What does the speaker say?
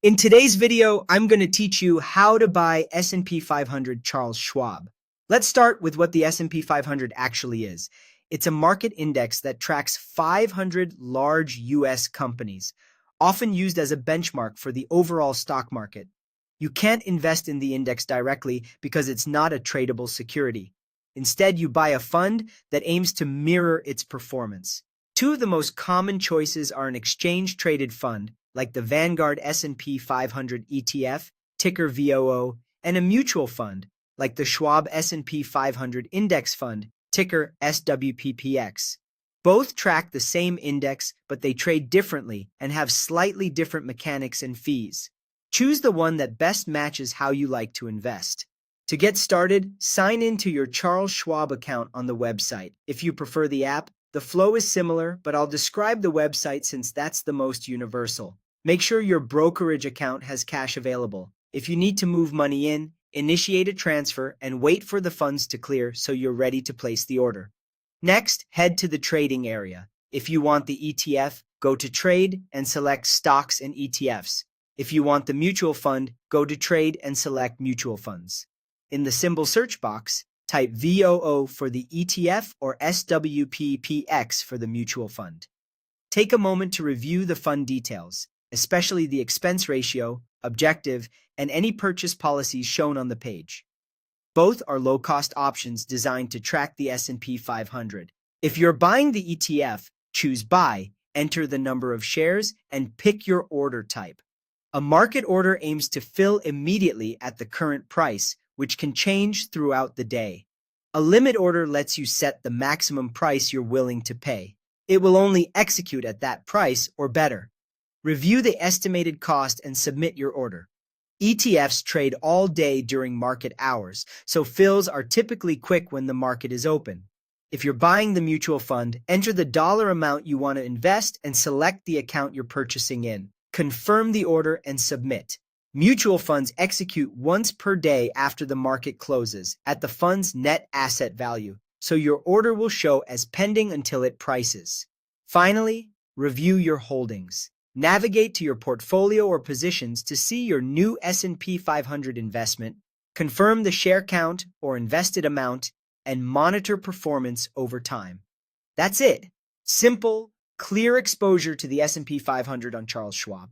In today's video, I'm going to teach you how to buy S&P 500 Charles Schwab. Let's start with what the S&P 500 actually is. It's a market index that tracks 500 large U.S. companies, often used as a benchmark for the overall stock market. You can't invest in the index directly because it's not a tradable security. Instead, you buy a fund that aims to mirror its performance. Two of the most common choices are an exchange-traded fund, like the Vanguard S&P 500 ETF, ticker VOO, and a mutual fund, like the Schwab S&P 500 Index Fund, ticker SWPPX. Both track the same index, but they trade differently and have slightly different mechanics and fees. Choose the one that best matches how you like to invest. To get started, sign in to your Charles Schwab account on the website. If you prefer the app, the flow is similar, but I'll describe the website since that's the most universal. Make sure your brokerage account has cash available. If you need to move money in, initiate a transfer and wait for the funds to clear so you're ready to place the order. Next, head to the trading area. If you want the ETF, go to Trade and select Stocks and ETFs. If you want the mutual fund, go to Trade and select Mutual Funds. In the symbol search box, type VOO for the ETF or SWPPX for the mutual fund. Take a moment to review the fund details, especially the expense ratio, objective, and any purchase policies shown on the page. Both are low-cost options designed to track the S&P 500. If you're buying the ETF, choose Buy, enter the number of shares, and pick your order type. A market order aims to fill immediately at the current price, which can change throughout the day. A limit order lets you set the maximum price you're willing to pay. It will only execute at that price or better. Review the estimated cost and submit your order. ETFs trade all day during market hours, so fills are typically quick when the market is open. If you're buying the mutual fund, enter the dollar amount you want to invest and select the account you're purchasing in. Confirm the order and submit. Mutual funds execute once per day after the market closes at the fund's net asset value, so your order will show as pending until it prices. Finally, review your holdings. Navigate to your portfolio or positions to see your new S&P 500 investment, confirm the share count or invested amount, and monitor performance over time. That's it. Simple, clear exposure to the S&P 500 on Charles Schwab.